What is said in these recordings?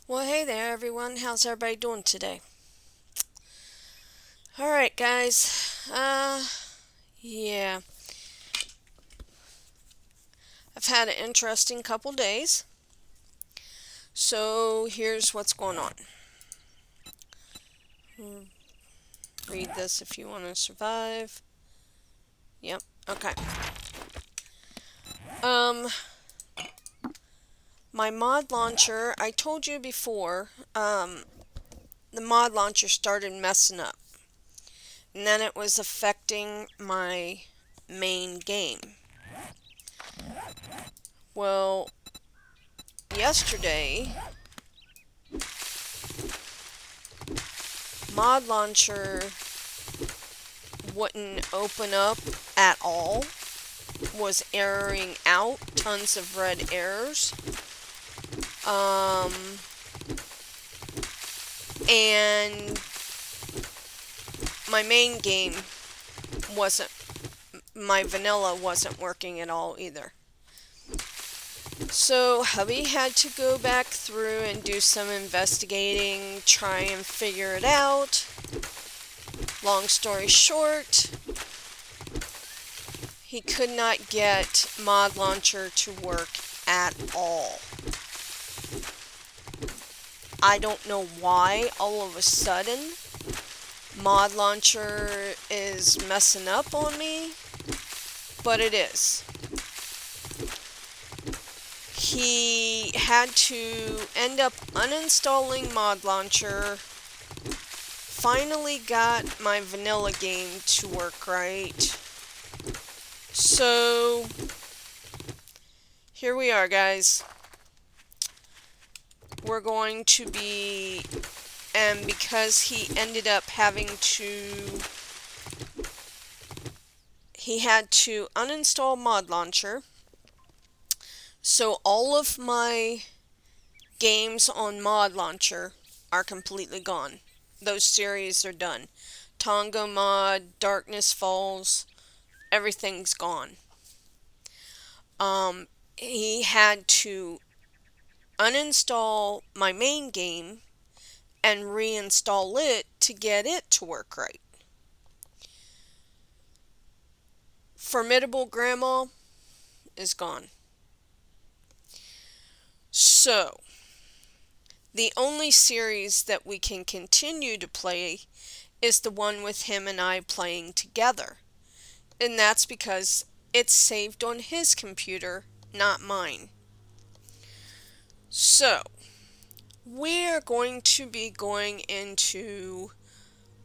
Well, hey there, everyone. How's everybody doing today? All right, guys. Yeah, I've had an interesting couple days. So here's what's going on. Read this if you want to survive. Yep. Okay. Um, my mod launcher. I told you before. The mod launcher started messing up, and then it was affecting my main game. Well, yesterday mod launcher wouldn't open up at all, was erroring out, tons of red errors. And my main game wasn't, my vanilla wasn't working at all either. So hubby had to go back through and do some investigating, try and figure it out. Long story short, he could not get mod launcher to work at all. I don't know why all of a sudden mod launcher is messing up on me, but it is. He had to end up uninstalling mod launcher, finally got my vanilla game to work right. So here we are, guys. We're going to be, and because he ended up having to, he had to uninstall mod launcher, so all of my games on mod launcher are completely gone. Those series are done. Tonga mod, Darkness Falls, everything's gone. He had to uninstall my main game and reinstall it to get it to work right. Formidable Grandma is gone. So, the only series that we can continue to play is the one with him and I playing together. And that's because it's saved on his computer, not mine. So, we're going to be going into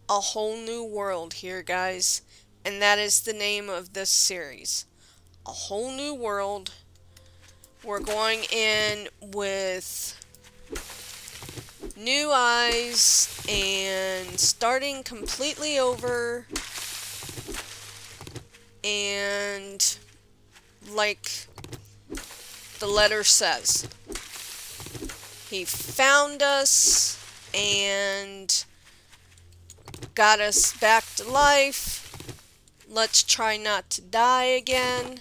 a whole new world here, guys. And that is the name of this series. A whole new world. We're going in with new eyes and starting completely over. And like the letter says, he found us and got us back to life. Let's try not to die again,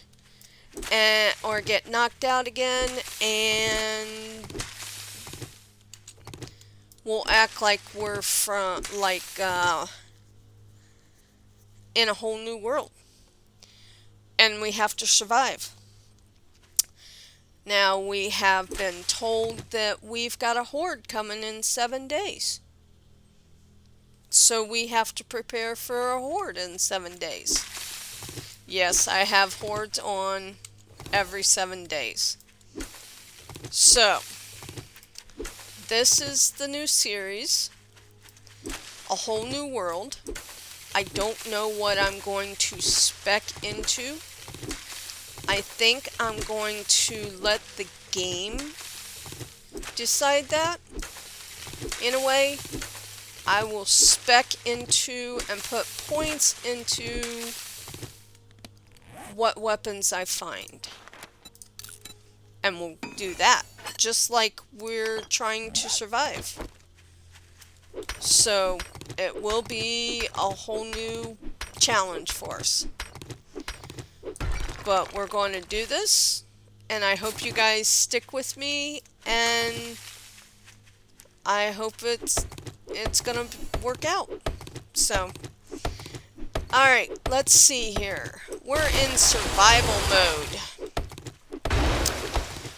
or get knocked out again, and we'll act like we're from, in a whole new world. And we have to survive. Now, we have been told that we've got a horde coming in 7 days. So we have to prepare for a horde in 7 days. Yes, I have hordes on every 7 days. So, this is the new series. A whole new world. I don't know what I'm going to spec into. I think I'm going to let the game decide that. In a way, I will spec into and put points into what weapons I find. And we'll do that, just like we're trying to survive. So, it will be a whole new challenge for us. But we're going to do this, and I hope you guys stick with me and I hope it's gonna work out. So, alright, let's see here. We're in survival mode.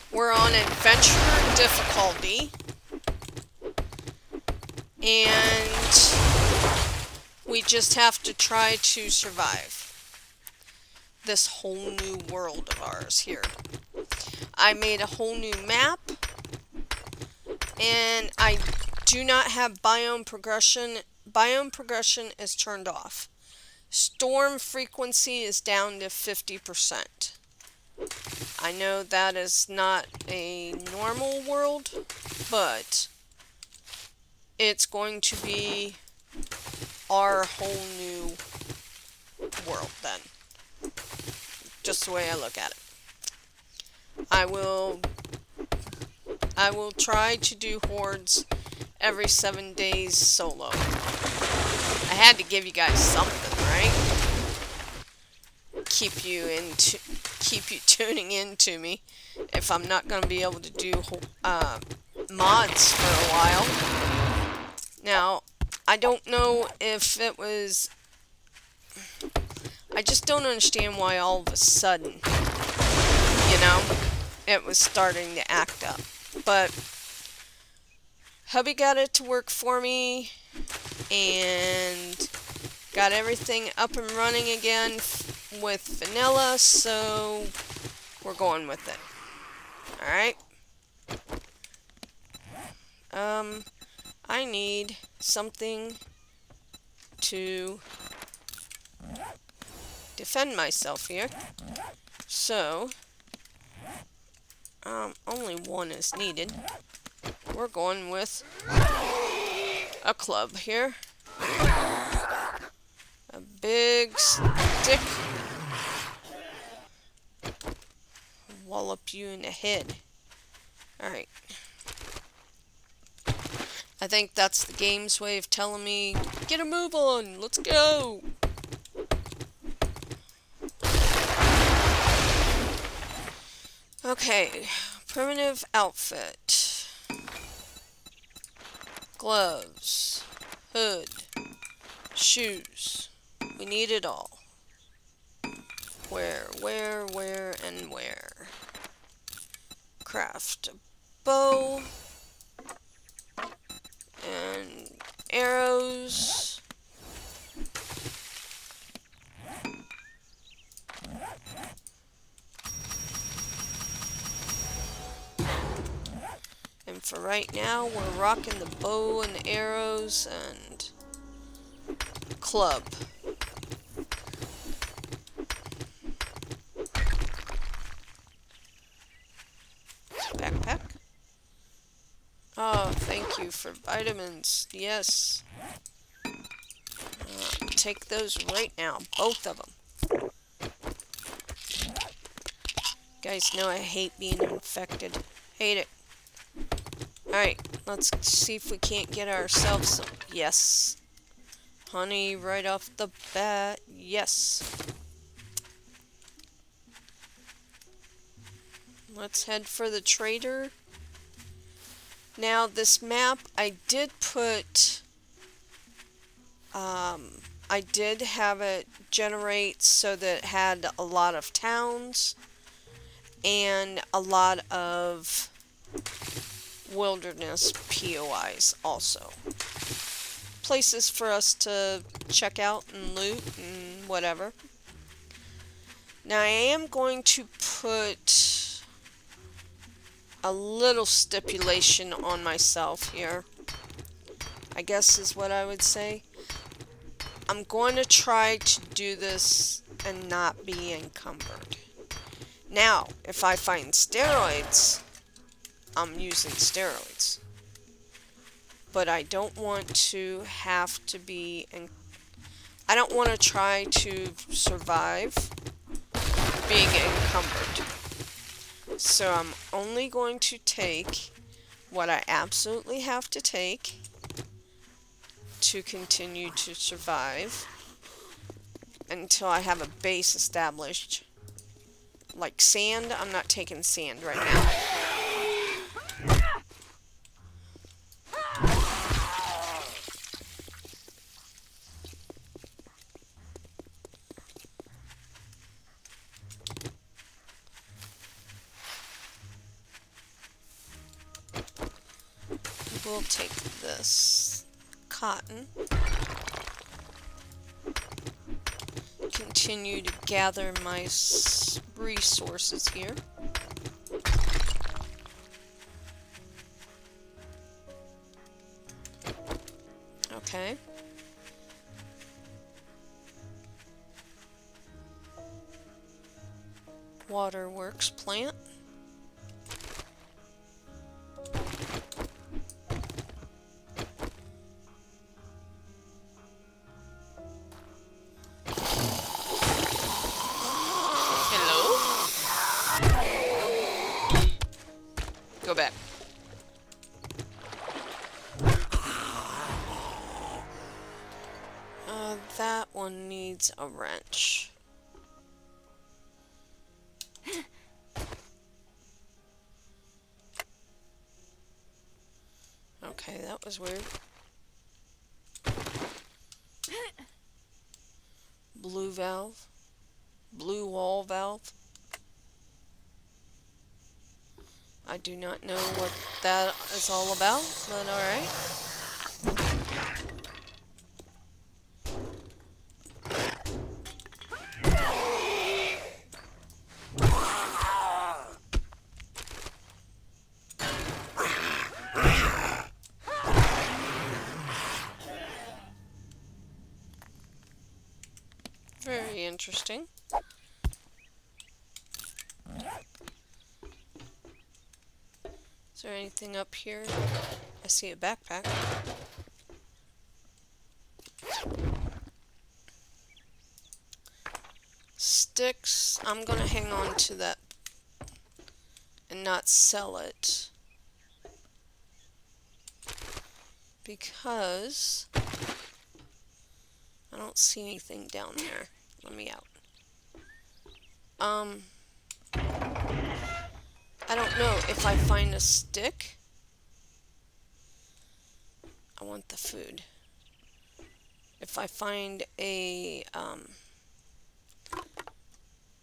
We're on adventure difficulty. And we just have to try to survive this whole new world of ours here. I made a whole new map. And I do not have biome progression. Biome progression is turned off. Storm frequency is down to 50%. I know that is not a normal world, but it's going to be our whole new world then. Just the way I look at it. I will try to do hordes every 7 days solo. I had to give you guys something, right? Keep you tuning in to me if I'm not going to be able to do mods for a while. Now, I don't know if it was... I just don't understand why all of a sudden, you know, it was starting to act up. But hubby got it to work for me and got everything up and running again with vanilla, so we're going with it. Alright. I need something to defend myself here. So, only one is needed. We're going with a club here. A big stick. Wallop you in the head. Alright. I think that's the game's way of telling me, get a move on, let's go! Okay, primitive outfit. Gloves, hood, shoes. We need it all. Where, and where? Craft a bow. And arrows. And for right now, we're rocking the bow and the arrows and club. Backpack. Oh, thank you for vitamins. Yes. Take those right now. Both of them. Guys know I hate being infected. Hate it. Alright, let's see if we can't get ourselves some... Yes. Honey right off the bat. Yes. Let's head for the trader. Now, this map, I did put... I did have it generate so that it had a lot of towns and a lot of wilderness POIs also. Places for us to check out and loot and whatever. Now I am going to put a little stipulation on myself here, I guess is what I would say. I'm going to try to do this and not be encumbered. Now, if I find steroids, I'm using steroids. But I don't want to have to be... I don't want to try to survive being encumbered. So I'm only going to take what I absolutely have to take to continue to survive until I have a base established. Like sand, I'm not taking sand right now. We'll take this cotton. Continue to gather my resources here. Okay. Waterworks plant. Go back. That one needs a wrench. Okay, that was weird. Blue valve. Blue wall valve. I do not know what that is all about, but alright. Very interesting. Is there anything up here? I see a backpack. Sticks. I'm gonna hang on to that and not sell it. Because I don't see anything down there. Let me out. I don't know if I find a stick. I want the food. If I find a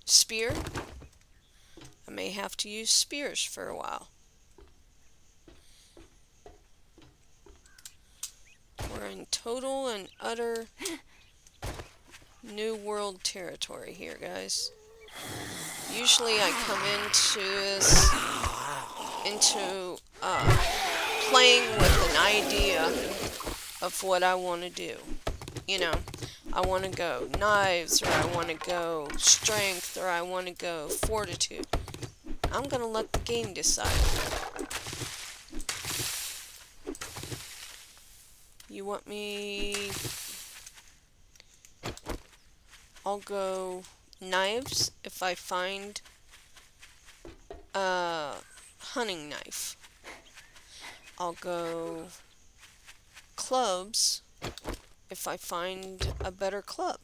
spear, I may have to use spears for a while. We're in total and utter new world territory here, guys. Usually I come into playing with an idea of what I want to do. You know, I want to go knives, or I want to go strength, or I want to go fortitude. I'm going to let the game decide. You want me... I'll go knives if I find a hunting knife. I'll go clubs if I find a better club.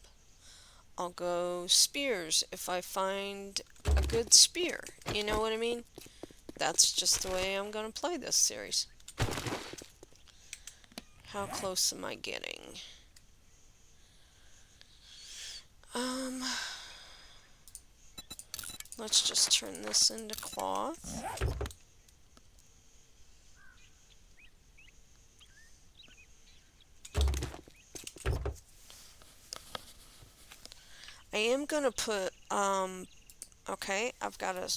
I'll go spears if I find a good spear. You know what I mean? That's just the way I'm going to play this series. How close am I getting? Let's just turn this into cloth. I am gonna put, okay, I've got a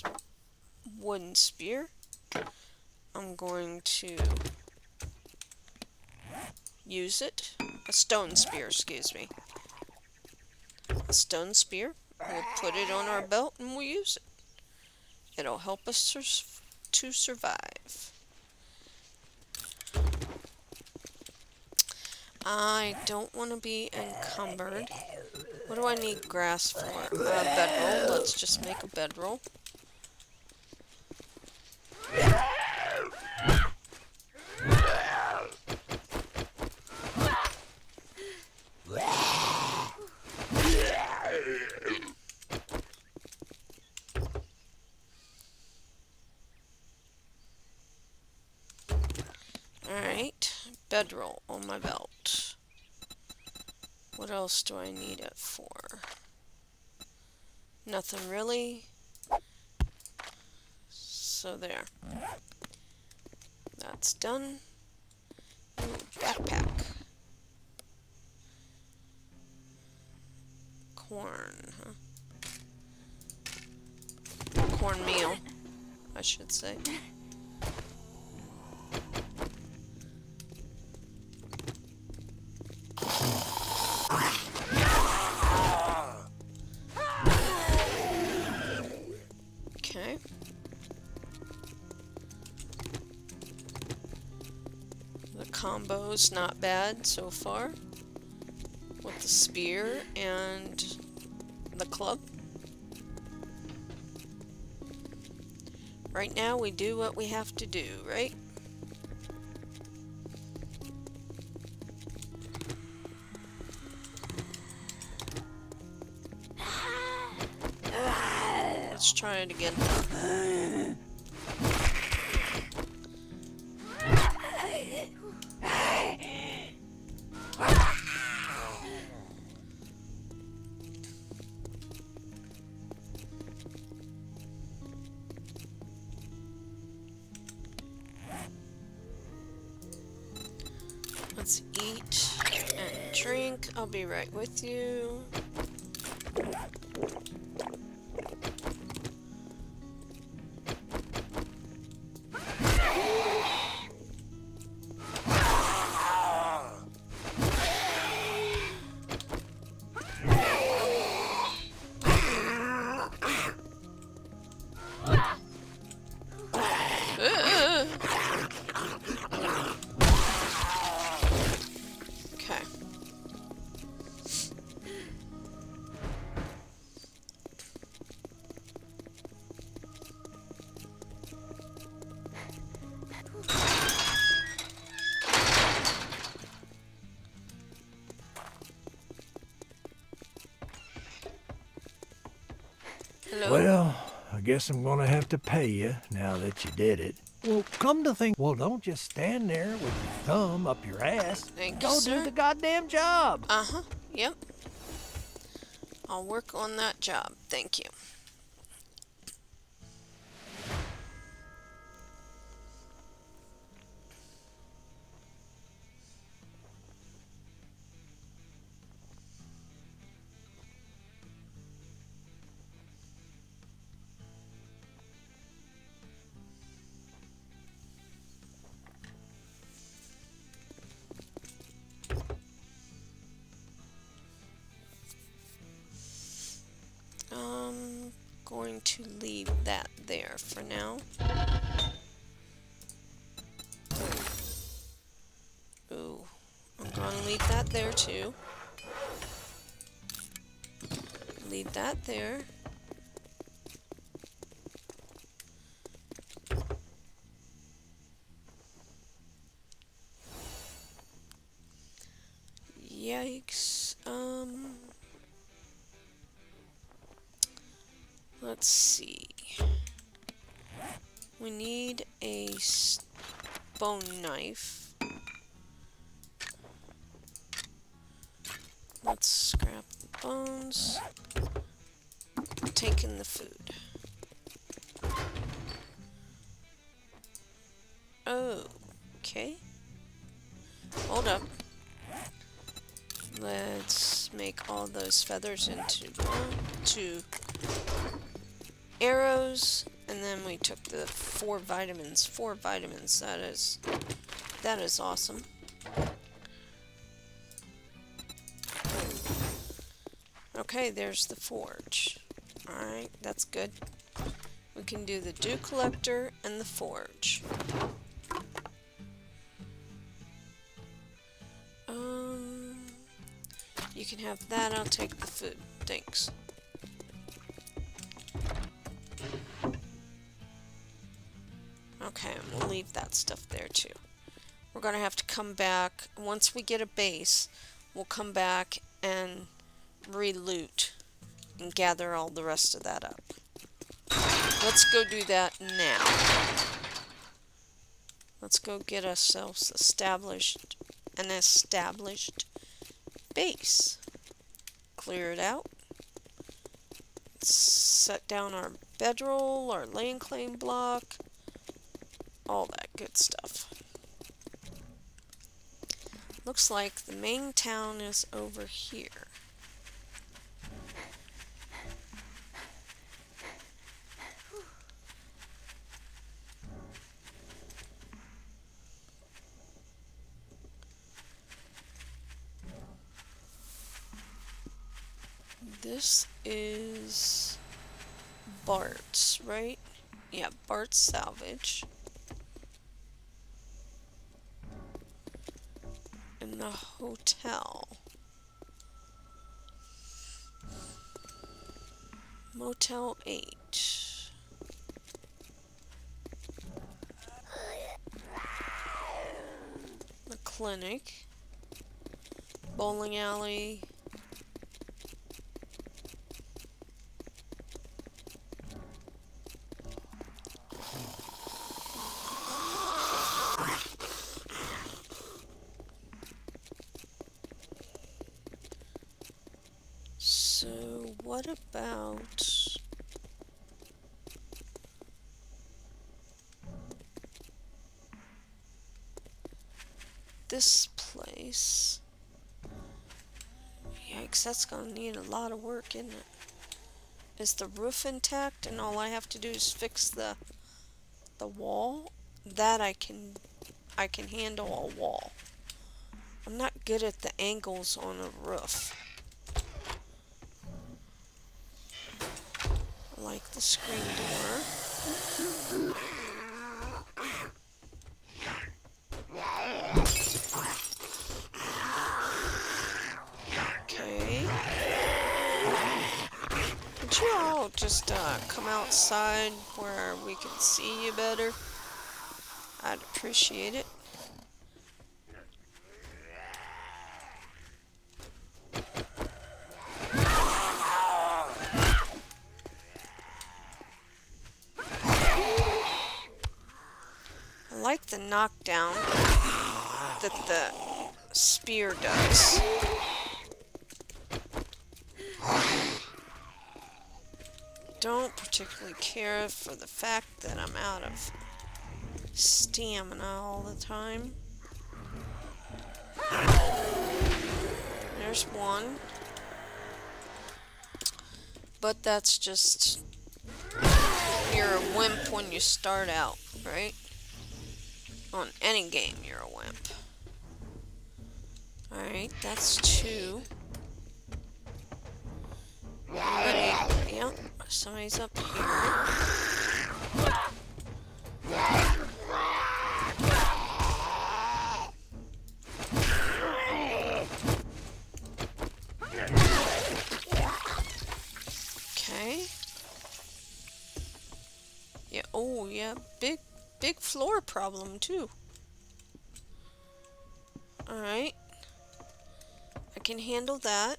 wooden spear. I'm going to use it. A stone spear, excuse me. A stone spear. We'll put it on our belt and we'll use it. It'll help us to survive. I don't want to be encumbered. What do I need grass for? Bedroll. Let's just make a bedroll. Alright, bedroll on my belt. What else do I need it for? Nothing really. So there. That's done. Backpack. Corn, huh? Cornmeal, I should say. Okay. The combo's not bad so far with the spear and the club. Right now we do what we have to do, right? Let's try it again. Let's eat and drink. I'll be right with you. Okay. Hello? Well, I guess I'm gonna have to pay you now that you did it. Well, come to think, well, don't just stand there with your thumb up your ass. Thank Go you, sir. do the goddamn job. Uh-huh. Yep. I'll work on that job. Thank you. Going to leave that there for now. Ooh, I'm gonna leave that there too. Leave that there. Yikes. Let's see. We need a bone knife. Let's scrap the bones. Take in the food. Okay. Hold up. Let's make all those feathers into two arrows, and then we took the 4 vitamins. 4 vitamins. That is awesome. Okay, there's the forge. Alright, that's good. We can do the dew collector and the forge. You can have that. I'll take the food. Thanks. Okay, we'll leave that stuff there too. We're gonna have to come back once we get a base. We'll come back and re-loot and gather all the rest of that up. Let's go do that now. Let's go get ourselves an established base. Clear it out. Set down our bedroll, our land claim block, all that good stuff. Looks like the main town is over here. This is Bart's, right? Yeah, Bart's Salvage. And the hotel. Motel 8. The clinic. Bowling alley. So what about this place? Yikes, that's gonna need a lot of work, isn't it? Is the roof intact and all I have to do is fix the wall? That I can handle a wall. I'm not good at the angles on a roof. I like the screen door. Okay. Could you all just come outside where we can see you better? I'd appreciate it. I like the knockdown that the spear does. Don't particularly care for the fact that I'm out of stamina all the time. There's one. But that's just... You're a wimp when you start out, right? On any game, you're a wimp. Alright, that's 2. Yep, somebody's up here. Okay. Yeah, oh yeah, big floor problem too. Alright. I can handle that.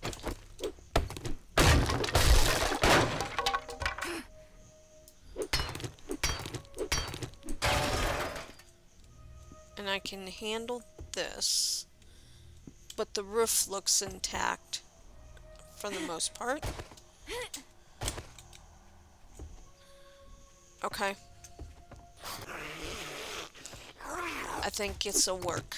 And I can handle this. But the roof looks intact for the most part. Okay. I think it'll work.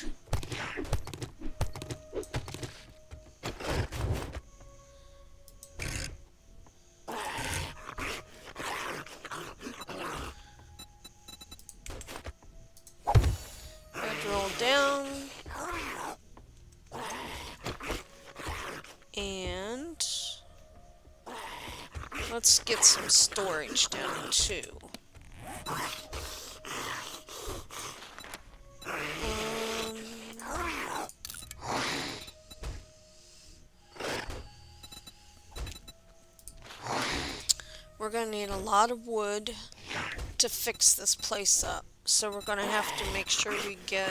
Roll down. And let's get some storage down too. We're gonna need a lot of wood to fix this place up. So we're gonna have to make sure we get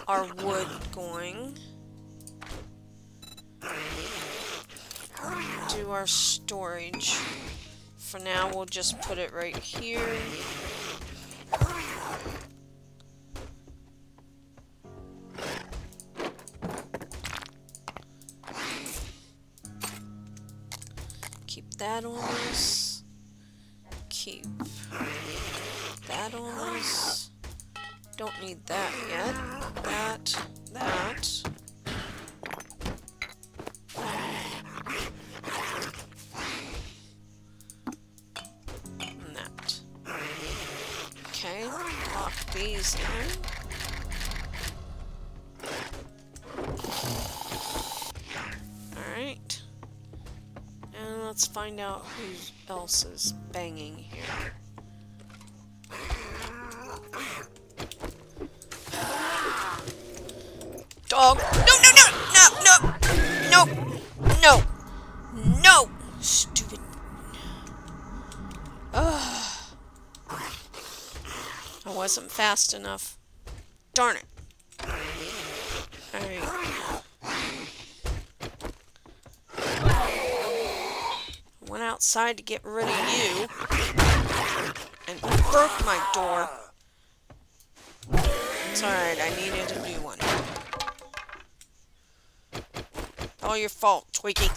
our wood going. Do our storage. For now, we'll just put it right here. Keep that on us. Keep that on us. Don't need that yet. That. these in. Alright. And let's find out who else is banging here. Dog! No, no, no! No, no! No! No! No! Stupid. Ugh. I wasn't fast enough. Darn it. Alright. Went outside to get rid of you. And broke my door. It's alright, I needed a new one. All your fault, Twiki.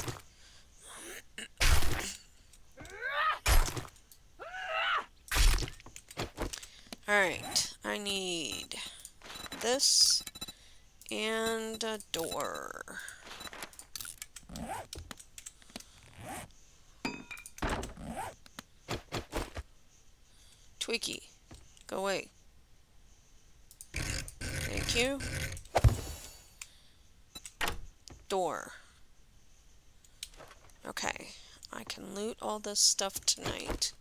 Alright, I need this and a door. Twiki, go away. Thank you. Door. Okay, I can loot all this stuff tonight.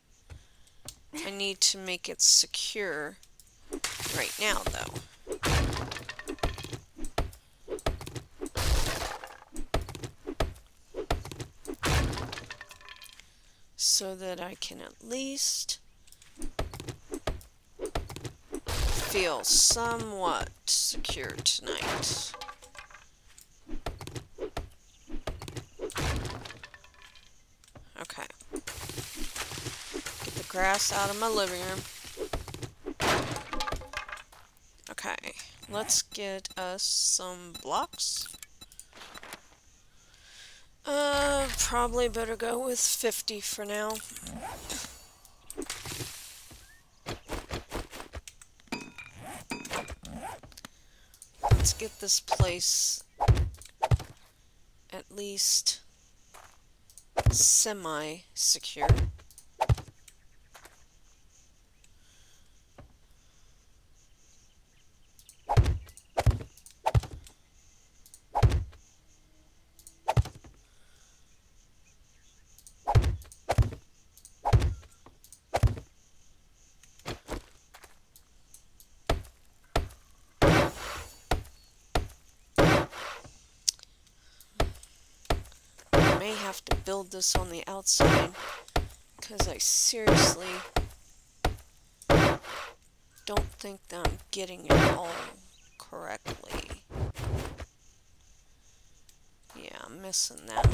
I need to make it secure right now, though. So that I can at least feel somewhat secure tonight. Okay. Get the grass out of my living room. Okay. Let's get us some blocks. Probably better go with 50 for now. Let's get this place at least semi-secure. May have to build this on the outside because I seriously don't think that I'm getting it all correctly. Yeah, I'm missing that.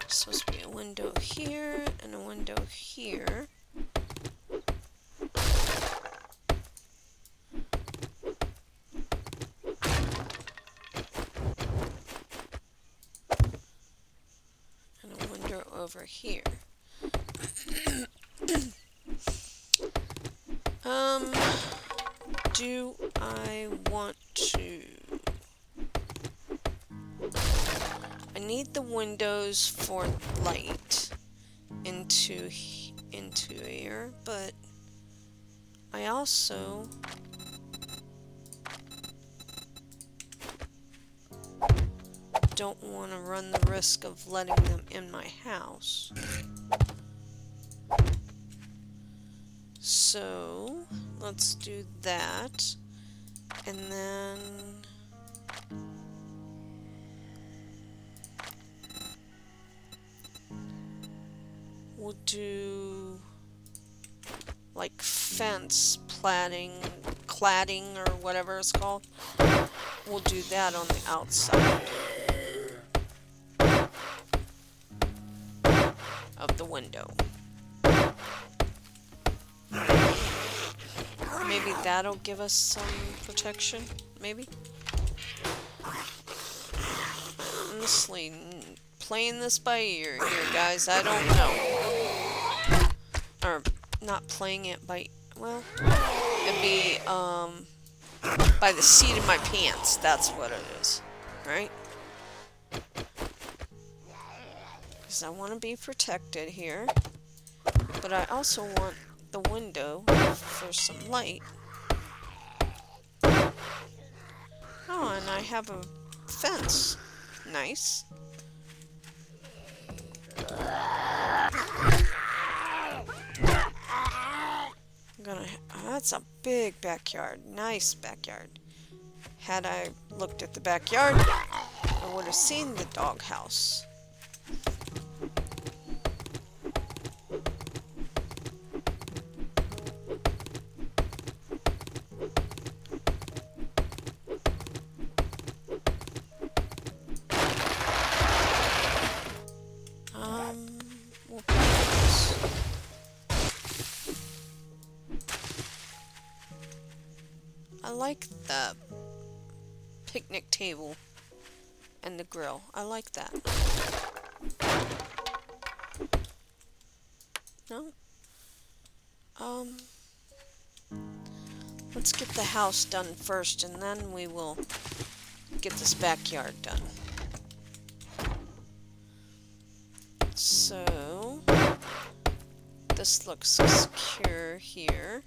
Supposed to be a window here and a window here. And a window over here. Do I want to... I need the windows for light into here, but I also don't want to run the risk of letting them in my house. So let's do that, and then we'll do like fence cladding or whatever it's called. We'll do that on the outside of the window. Maybe that'll give us some protection, maybe? honestly playing this by ear here, guys. I don't know. Or not playing it by, well, it'd be by the seat of my pants. That's what it is, right? Because I want to be protected here, but I also want the window for some light. Oh, and I have a fence. Nice. That's a big backyard. Nice backyard. Had I looked at the backyard, I would have seen the doghouse. We'll put this. I like the picnic table and the grill. I like that. No? Let's get the house done first, and then we will get this backyard done. So, this looks secure here.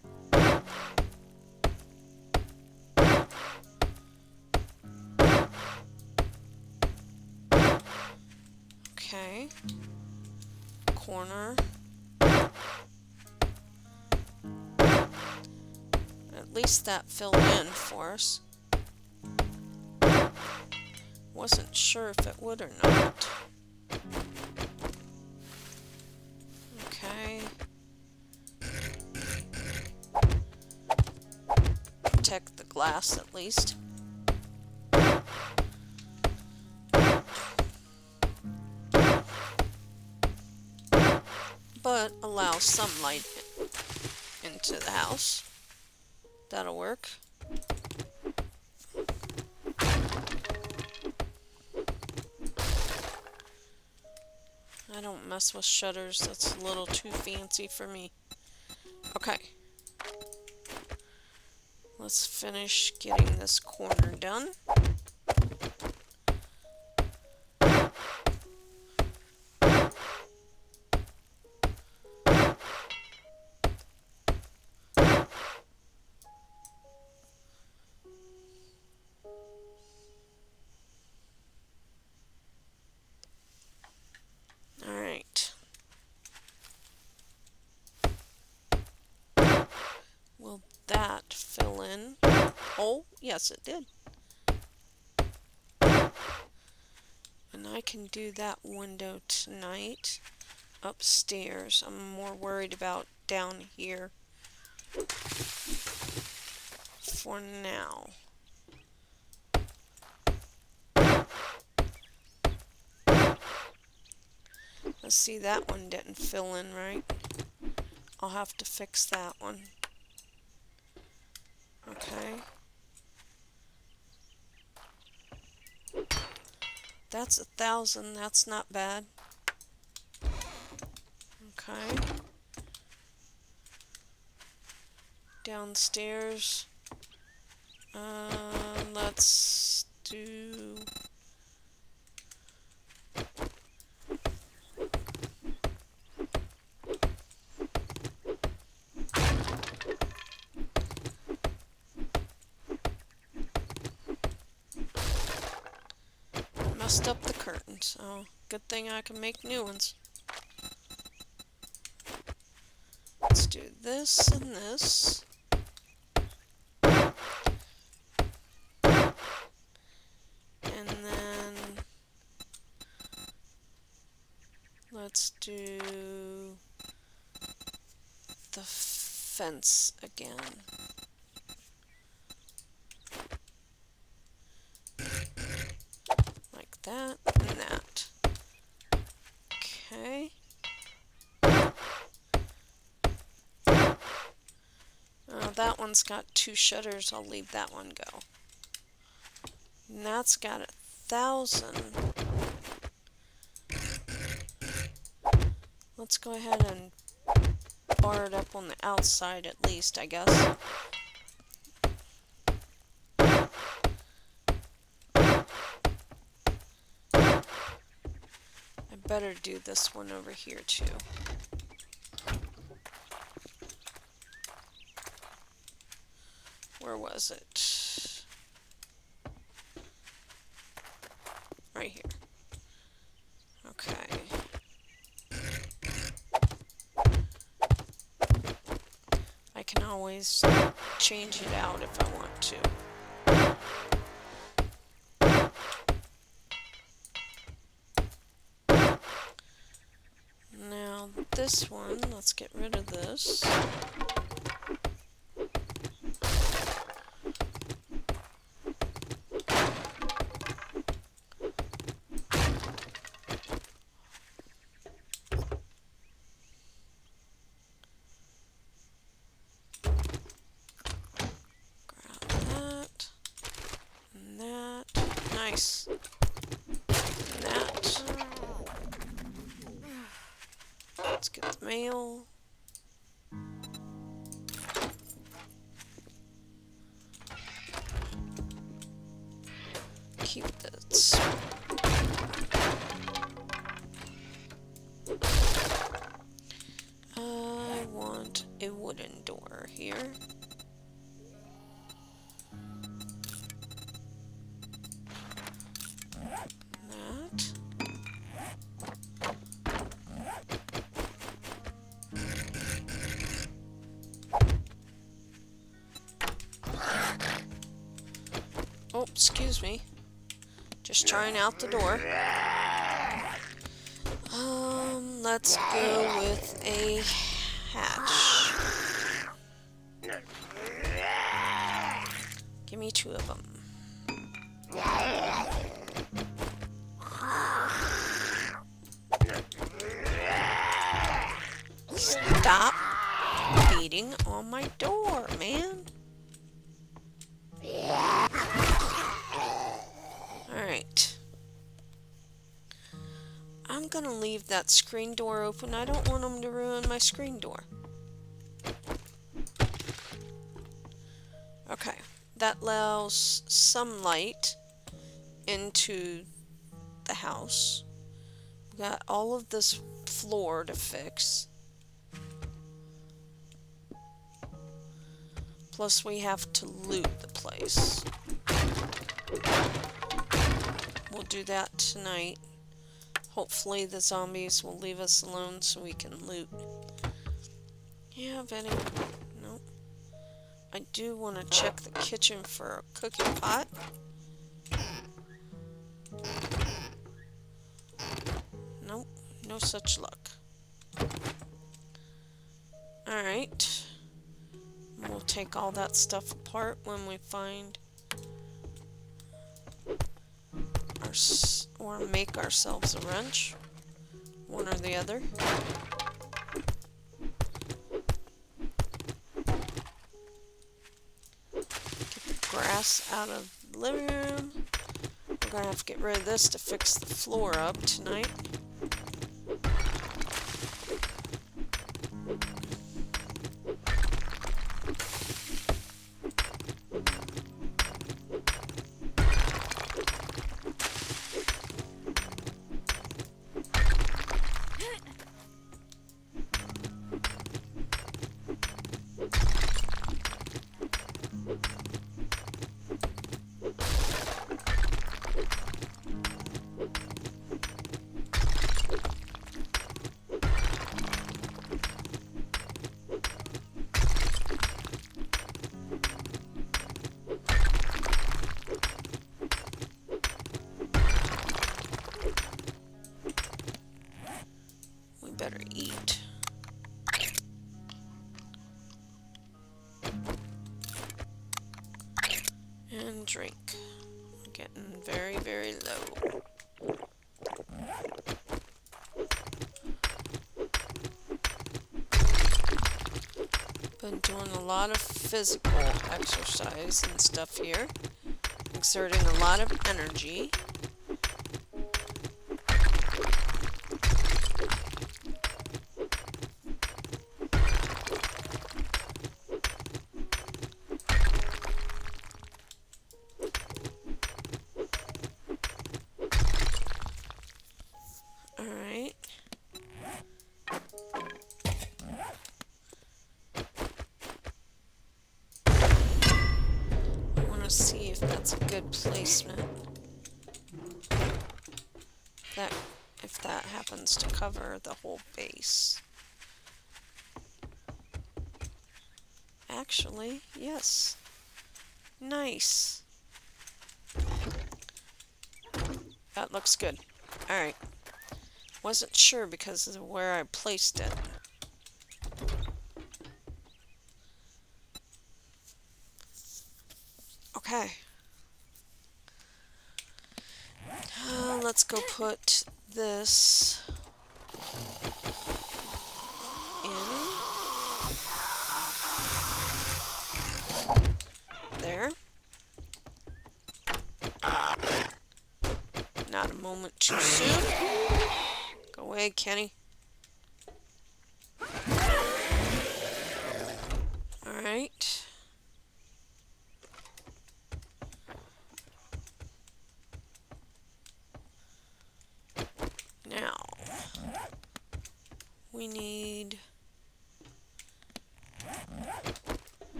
Okay. Corner. At least that filled in for us. Wasn't sure if it would or not. Okay. Protect the glass at least. But allow some light into the house. That'll work. I don't mess with shutters. That's a little too fancy for me. Okay. Let's finish getting this corner done. Alright. Will that fill in? Oh, yes it did. And I can do that window tonight upstairs. I'm more worried about down here for now. Let's see, that one didn't fill in right. I'll have to fix that one. Okay. That's 1,000. That's not bad. Okay. Downstairs. Let's do... Messed up the curtains. Oh, good thing I can make new ones. Let's do this and this. And then let's do the fence again. That and that. Okay. That one's got 2 shutters. I'll leave that one go. And that's got 1,000. let's go ahead and bar it up on the outside at least, I guess. I better do this one over here too. Where was it? Right here. Okay. I can always change it out if I want to. Now this one, let's get rid of this. Nice. And that. Let's get the mail. Keep this. I want a wooden door here. Oh, excuse me. Just trying out the door. Let's go with a hatch. Give me 2 of them. Stop beating on my door, man. Alright. I'm gonna leave that screen door open. I don't want them to ruin my screen door. Okay. That allows some light into the house. We got all of this floor to fix. Plus we have to loot the place. We'll do that tonight. Hopefully the zombies will leave us alone so we can loot. You have any? Nope. I do want to check the kitchen for a cooking pot. Nope. No such luck. Alright. We'll take all that stuff apart when we find or make ourselves a wrench. One or the other. Get the grass out of the living room. We're gonna have to get rid of this to fix the floor up tonight. Better eat. And drink. Getting very, very low. Been doing a lot of physical exercise and stuff here. Exerting a lot of energy. Alright. I want to see if that's a good placement. If that happens to cover the whole base. Actually, yes. Nice. That looks good. Alright. Wasn't sure because of where I placed it. Okay. Let's go put this in. There. Not a moment too soon. Go away, Kenny. Alright. Now, we need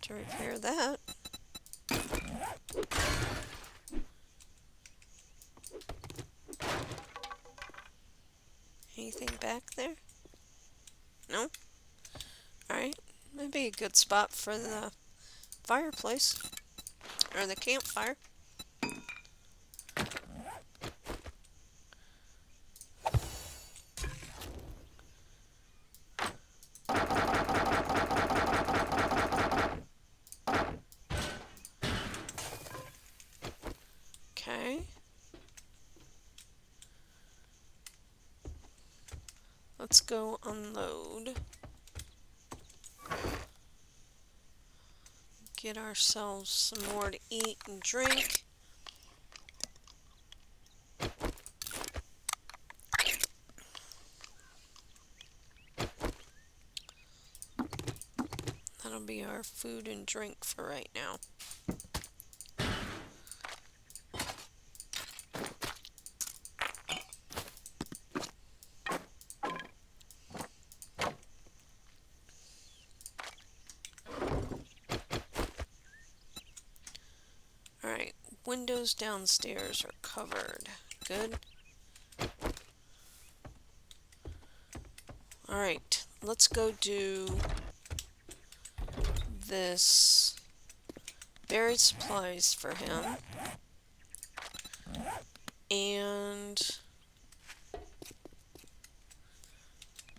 to repair that. Anything back there? No? Alright. That'd be a good spot for the fireplace. Or the campfire. Okay. Let's go unload. Get ourselves some more to eat and drink. That'll be our food and drink for right now. Alright, windows downstairs are covered. Good. Alright, let's go do this buried supplies for him. And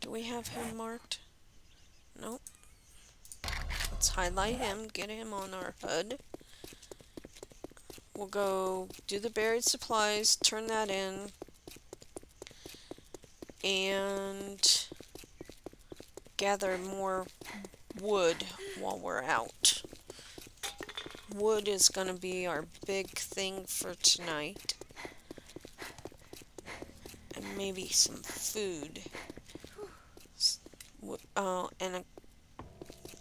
do we have him marked? Nope. Let's highlight him, get him on our HUD. We'll go do the buried supplies, turn that in, and gather more wood while we're out. Wood is going to be our big thing for tonight. And maybe some food.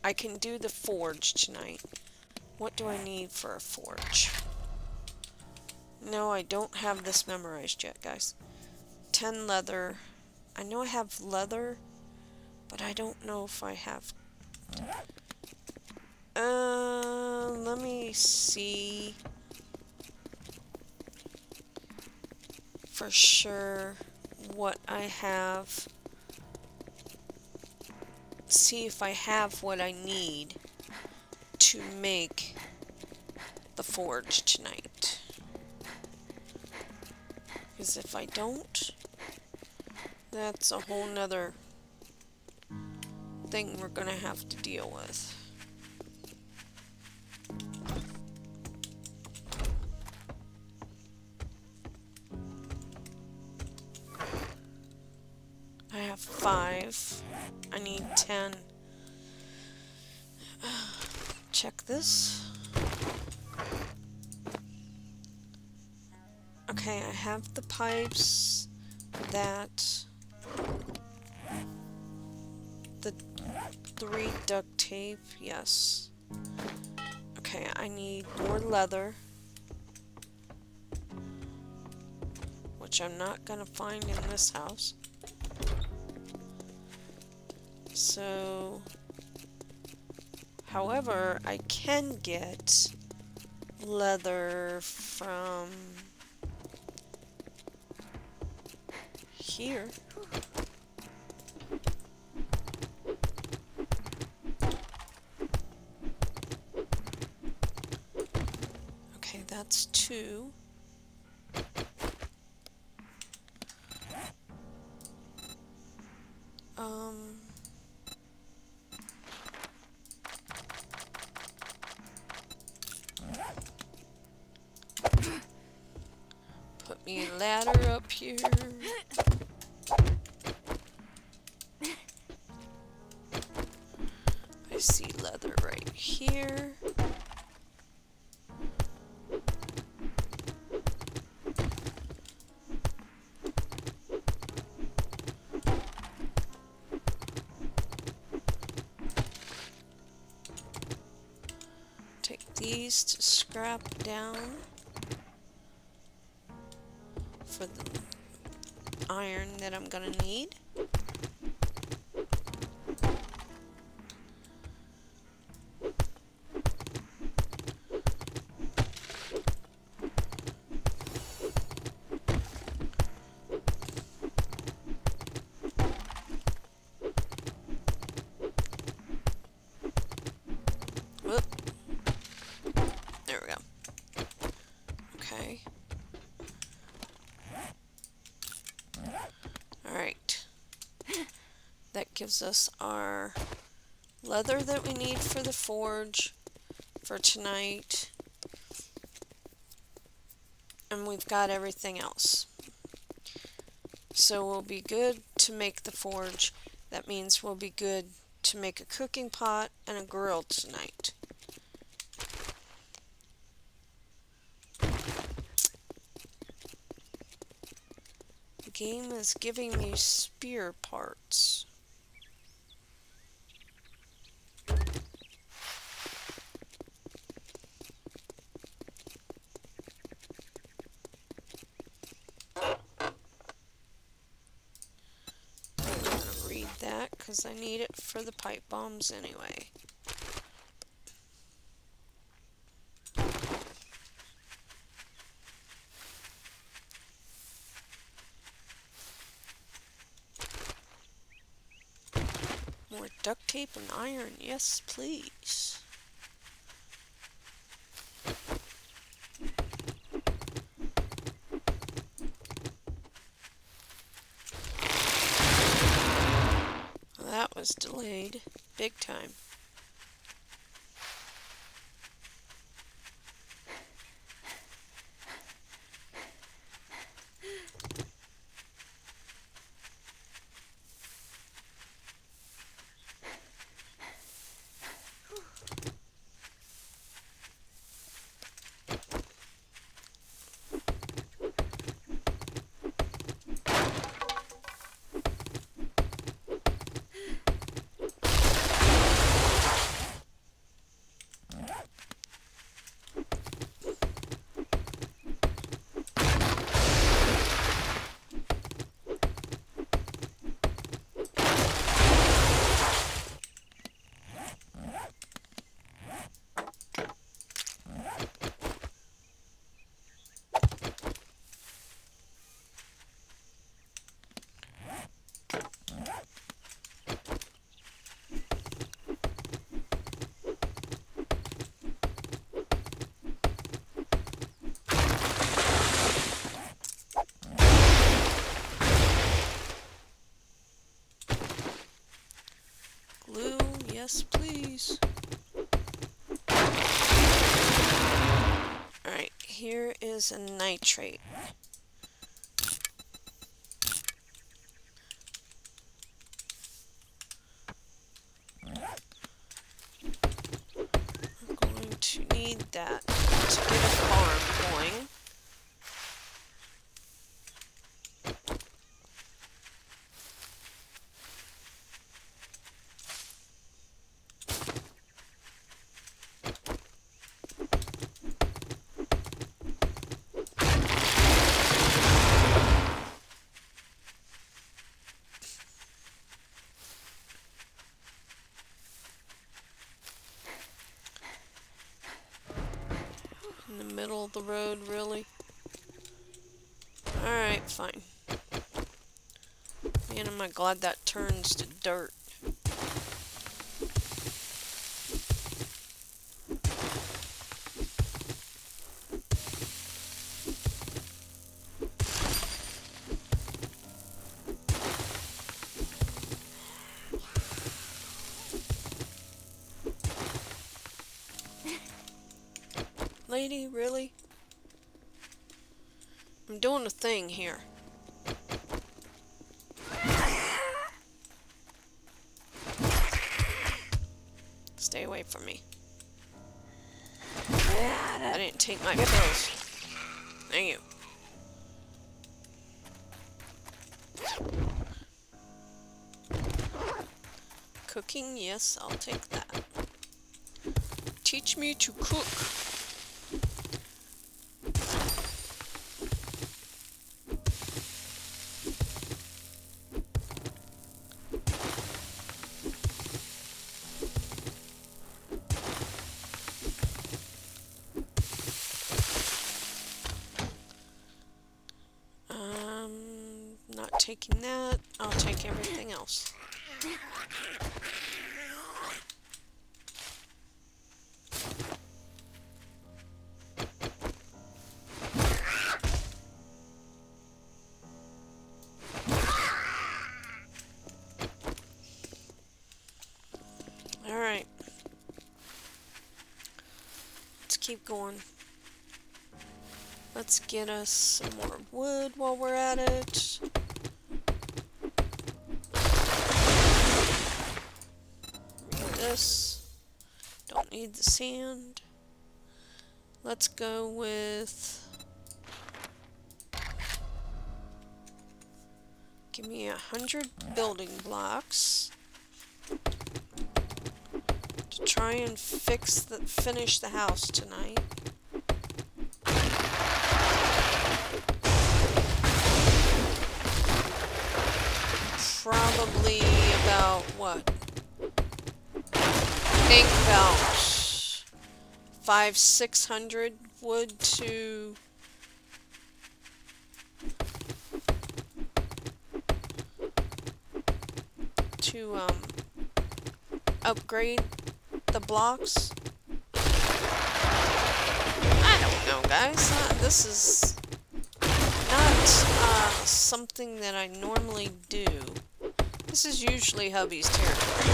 I can do the forge tonight. What do I need for a forge? No, I don't have this memorized yet, guys. 10 leather. I know I have leather, but I don't know if I have... let me see for sure what I have. See if I have what I need to make the forge tonight. Because if I don't, that's a whole nother thing we're gonna have to deal with. I have 5. I need 10. Check this. Okay, I have the pipes, that, the 3 duct tape, yes. Okay, I need more leather, which I'm not gonna find in this house. So, however, I can get leather from here. Okay, that's 2. Put me a ladder up here. I see leather right here. Take these to scrap down for the iron that I'm gonna need. Whoop. There we go. Okay. Alright. That gives us our leather that we need for the forge for tonight. And we've got everything else. So we'll be good to make the forge. That means we'll be good to make a cooking pot and a grill tonight. The game is giving me spear parts. I'm gonna read that because I need it for the pipe bombs anyway. More duct tape and iron, yes please. Well, that was delayed, big time. Glue, yes please. Alright, here is a nitrate. I'm going to need that to get a farm going. the road, really? Alright, fine. Man, am I glad that turns to dirt. Lady, really? I'm doing a thing here. Stay away from me. I didn't take my pills. Thank you. Cooking, yes, I'll take that. Teach me to cook. Not taking that. I'll take everything else. Alright. Let's keep going. Let's get us some more wood while we're at it. This. Don't need the sand. Let's go with... Give me 100 building blocks to try and finish the house tonight. Probably about what? I think about 500-600 wood to upgrade the blocks. I don't know, guys. This is not something that I normally do. This is usually hubby's territory.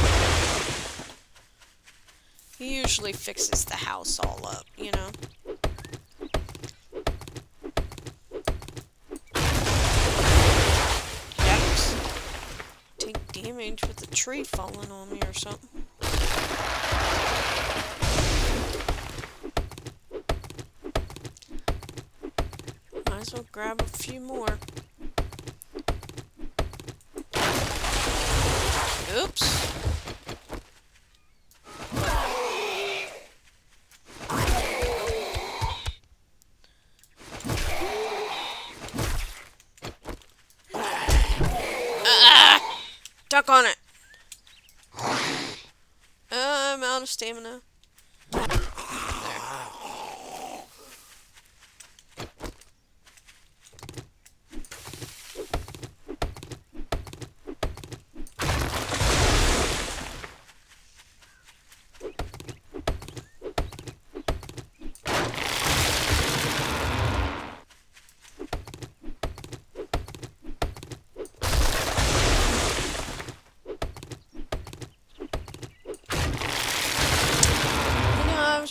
He usually fixes the house all up, you know? Yikes. Take damage with a tree falling on me or something. Might as well grab a few more. Oops. Duck on it. I'm out of stamina. There.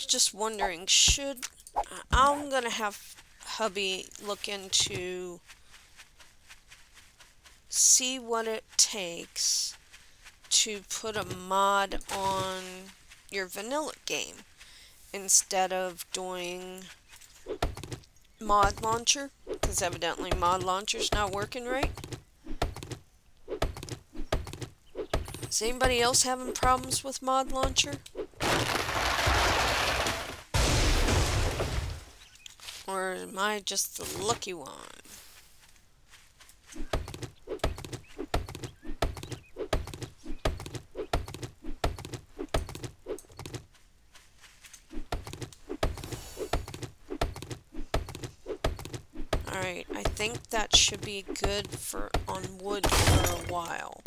Just wondering, I'm gonna have hubby look into see what it takes to put a mod on your vanilla game instead of doing mod launcher, because evidently mod launcher's not working right. Is anybody else having problems with mod launcher? Or am I just the lucky one? think that should be good for on wood for a while.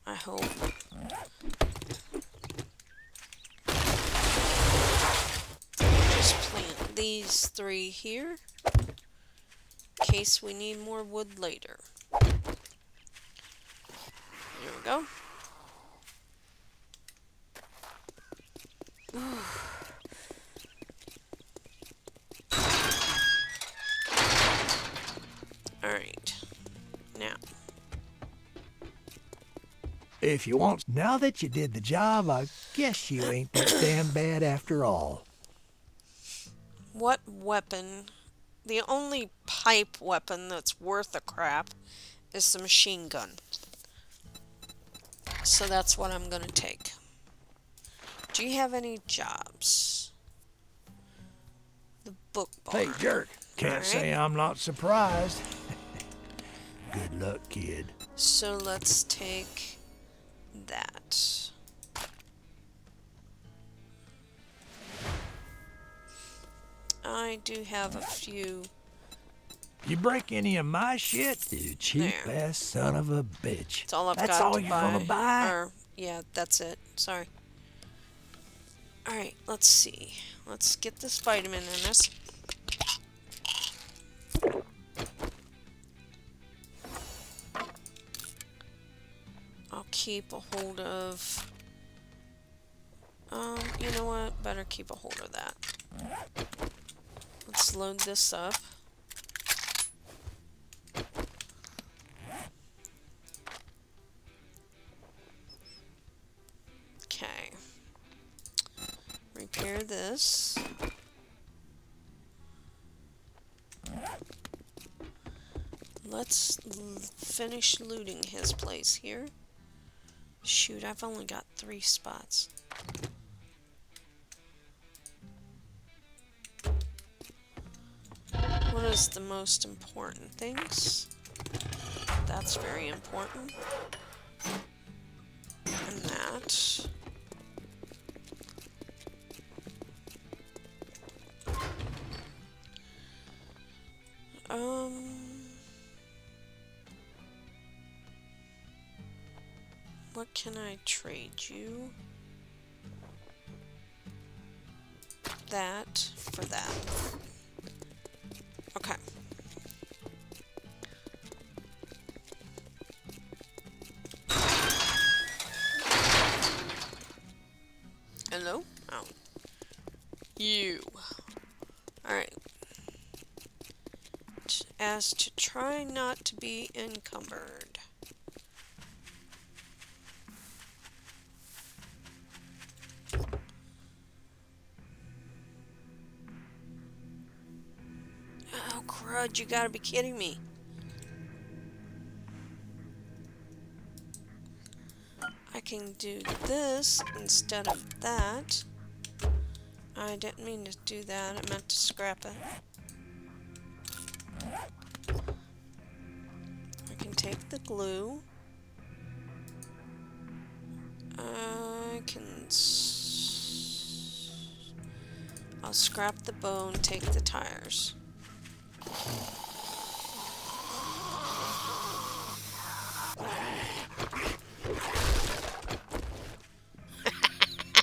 I hope. Just plant these 3 here in case we need more wood later. There we go. Alright. Now. If you want, now that you did the job, I guess you ain't that damn bad after all. What weapon? The only pipe weapon that's worth a crap is the machine gun. So that's what I'm gonna take. Do you have any jobs? The book barn. Hey, jerk. Can't Alright. say I'm not surprised. Good luck, kid. So let's take that. I do have a few. You break any of my shit, you cheap There. ass son of a bitch. That's all I've That's got all to you're buy. gonna buy? Or, yeah, that's it. Sorry. Alright, let's see. Let's get this vitamin in us. I'll keep a hold of... you know what? Better keep a hold of that. Let's load this up. Okay. Repair this. Let's finish looting his place here. Shoot, I've only got 3 spots. What is the most important things? That's very important. And that. What can I trade you? That for that. Okay. Hello? Oh. You. Alright. As to try not to be encumbered. Oh, crud, you gotta be kidding me. I can do this instead of that. I didn't mean to do that, I meant to scrap it. I can take the glue. I can... I'll scrap the bone, take the tires.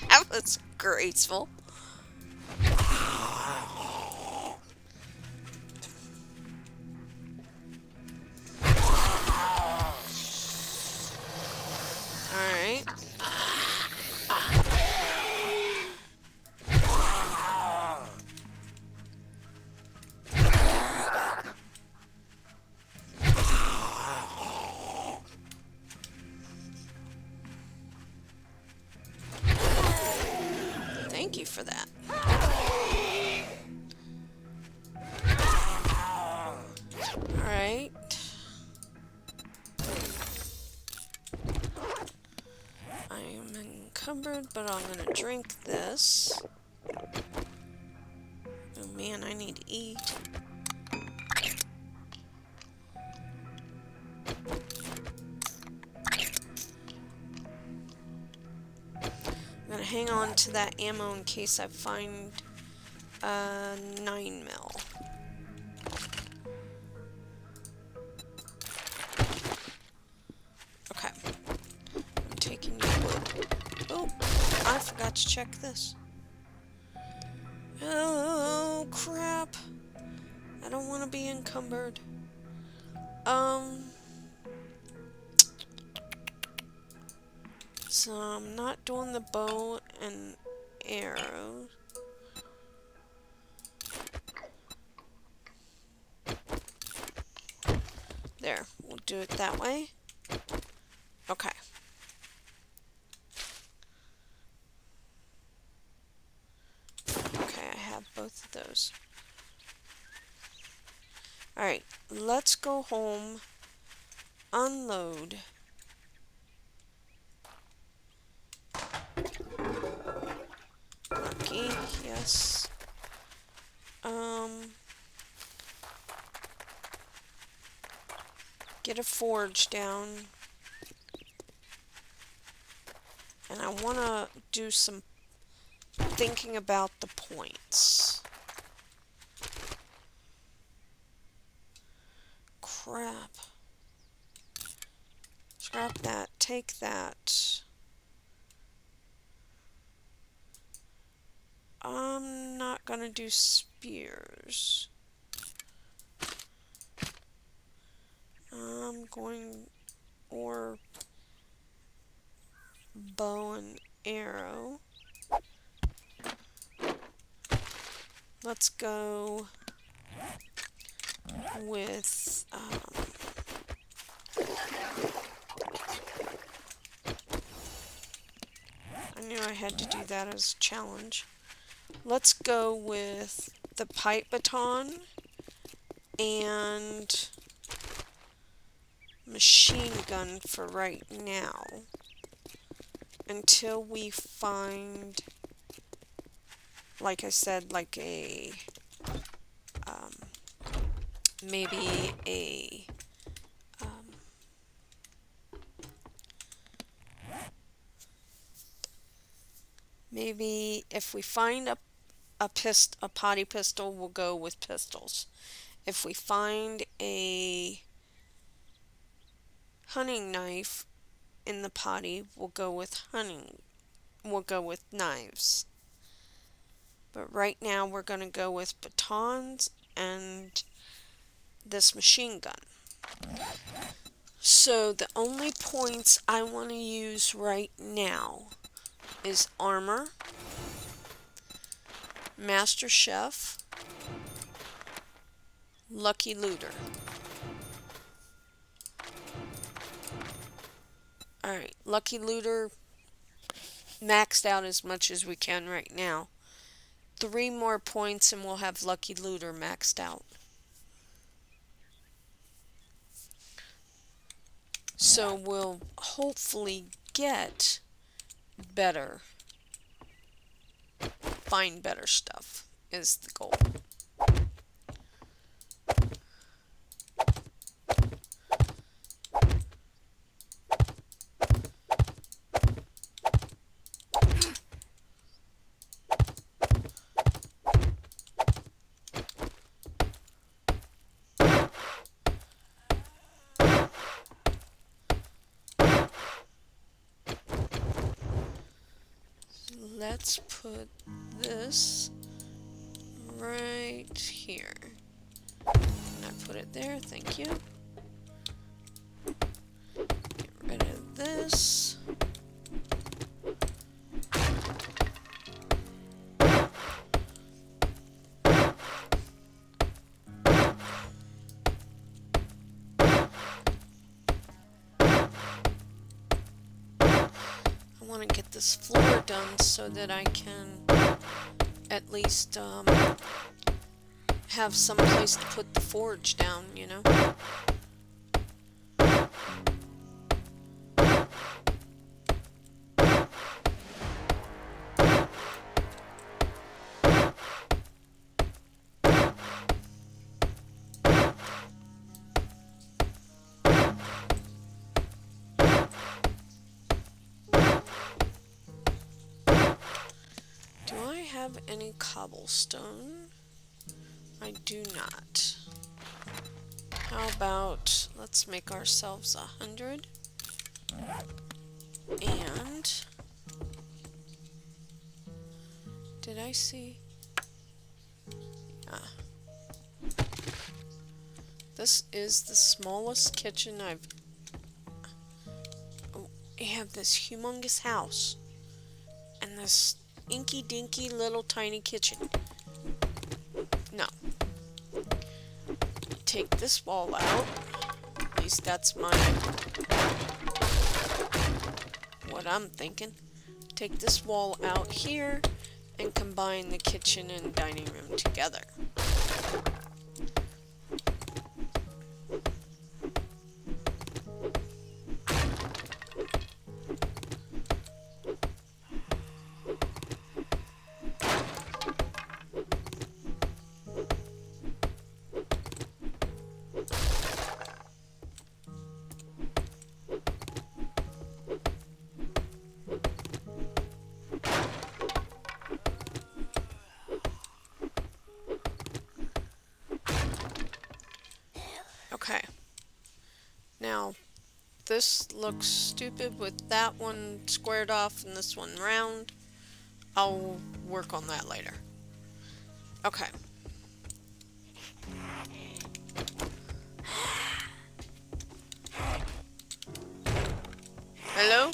That was graceful. Alright. Thank you for that. Alright. I am encumbered, but I'm gonna drink this. Oh man, I need to eat. I'm gonna hang on to that ammo in case I find a 9mm. let's check this. Oh, crap. I don't want to be encumbered. So I'm not doing the bow and arrows. There, we'll do it that way. Okay. Okay, I have both of those. Alright, let's go home, unload. Lucky, yes. Get a forge down. And I want to do some thinking about the points. Crap. Scrap that. Take that. I'm not gonna do spears. I'm going or bow and arrow. Let's go with I knew I had to do that as a challenge. Let's go with the pipe baton and machine gun for right now until we find, like I said, like a maybe a maybe if we find a potty pistol, we'll go with pistols. If we find a hunting knife in the potty, we'll go with knives. But right now we're going to go with batons and this machine gun. So the only points I want to use right now is armor, Master Chef, Lucky Looter. Alright, Lucky Looter maxed out as much as we can right now. 3 more points and we'll have Lucky Looter maxed out. So we'll hopefully get better, find better stuff is the goal. Let's put this right here. And I put it there, thank you. Get rid of this. I want to get this floor done so that I can at least have some place to put the forge down, you know? Have any cobblestone? I do not. How about let's make ourselves 100 and Did I see? Ah. This is the smallest kitchen I've... Oh, I have this humongous house. And this inky dinky little tiny kitchen. No. Take this wall out. At least that's what I'm thinking. Take this wall out here and combine the kitchen and dining room together. Okay. Now, this looks stupid with that one squared off and this one round. I'll work on that later. Okay. Hello?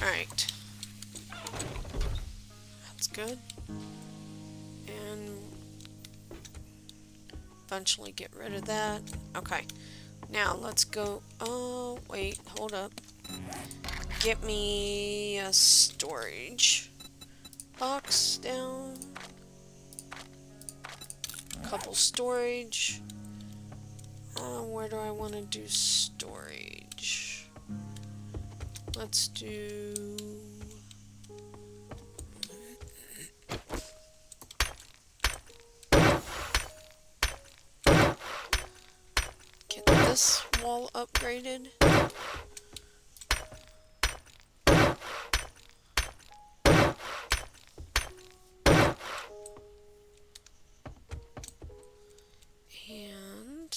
Alright. That's good. And eventually get rid of that. Okay. Now let's go. Oh, wait. Hold up. Get me a storage box down. Couple storage. Where do I want to do storage? Let's do... Get this wall upgraded. And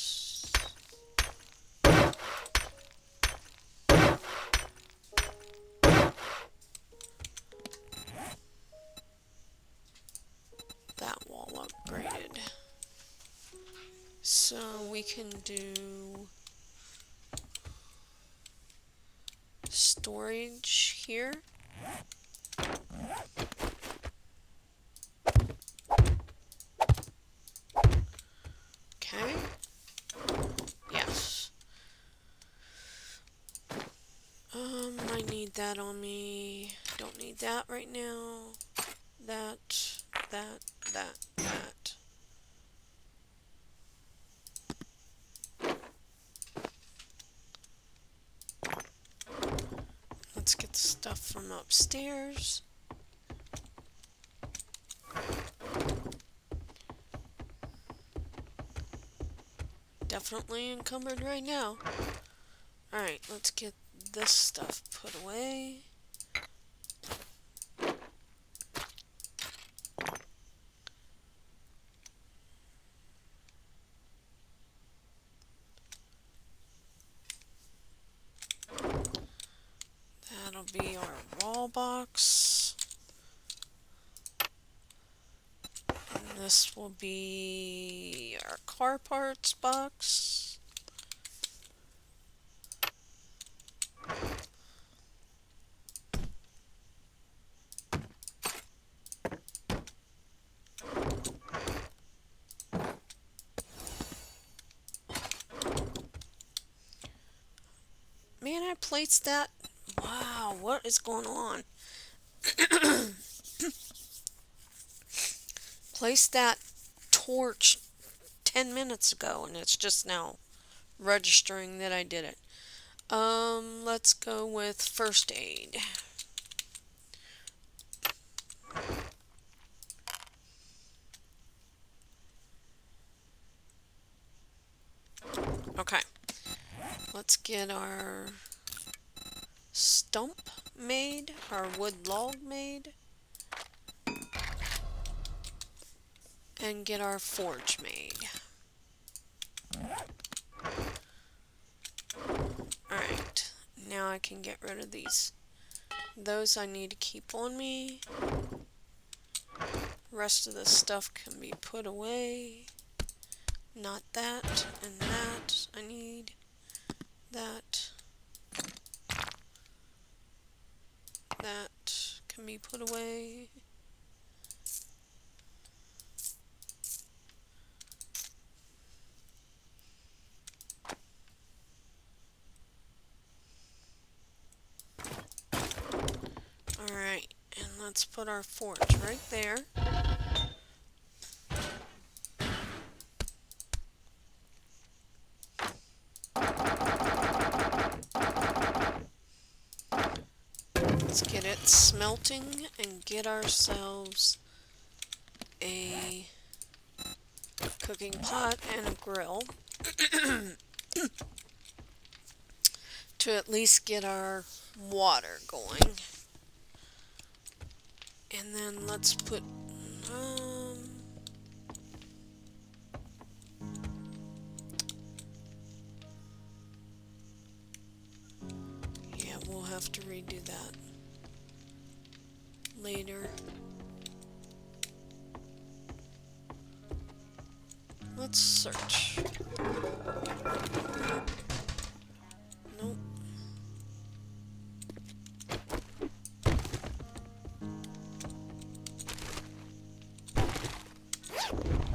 that wall upgraded. So we can do storage here. Okay. Yes. I need that on me. Don't need that right now. That. Let's get the stuff from upstairs. Definitely encumbered right now. Alright, let's get this stuff put away. That'll be our wall box. And this will be our car parts box. Man, I placed that. Wow, what is going on? Placed that torch 10 minutes ago and it's just now registering that I did it. Let's go with first aid. Okay. Let's get our stump made, our wood log made, and get our forge made. now I can get rid of these. Those I need to keep on me. Rest of this stuff can be put away. Not that and that. I need that. That can be put away. Alright, and let's put our forge right there. Let's get it smelting and get ourselves a cooking pot and a grill to at least get our water going. And then let's put yeah, we'll have to redo that later. Let's search. Nope.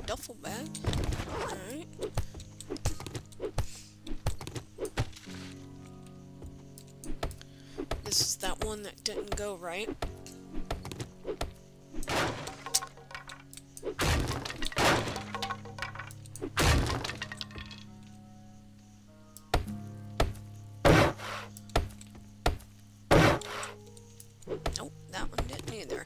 Duffel bag. Alright. This is that one that didn't go right. Nope, that one didn't either.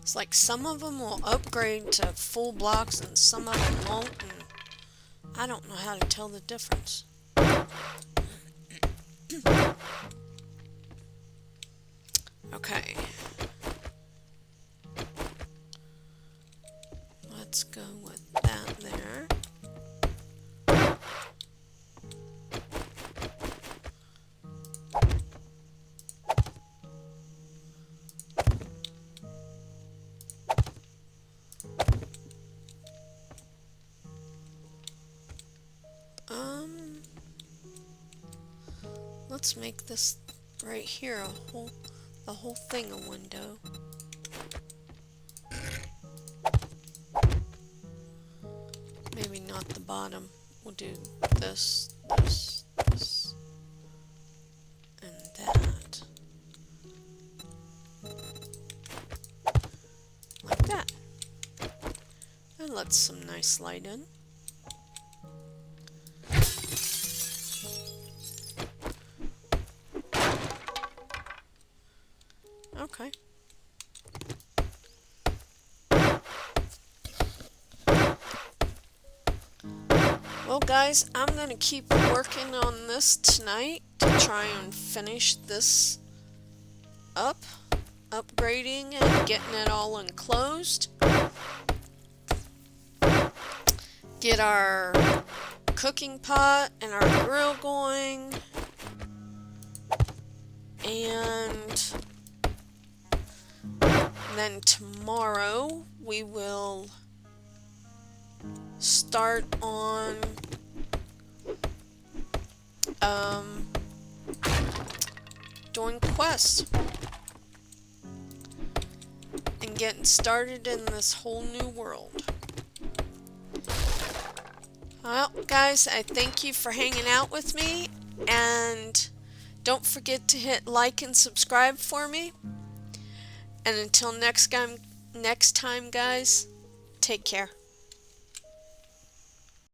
It's like some of them will upgrade to full blocks and some of them won't, and I don't know how to tell the difference. Okay. Let's go with that there. Let's make this right here the whole thing a window. Maybe not the bottom. We'll do this, this, this, and that. Like that. And let some nice light in. Okay. Well guys, I'm going to keep working on this tonight to try and finish this up, upgrading and getting it all enclosed. Get our cooking pot and our grill going. And then tomorrow we will start on doing quests and getting started in this whole new world. Well, guys, I thank you for hanging out with me, and don't forget to hit like and subscribe for me. And until next time, guys, take care.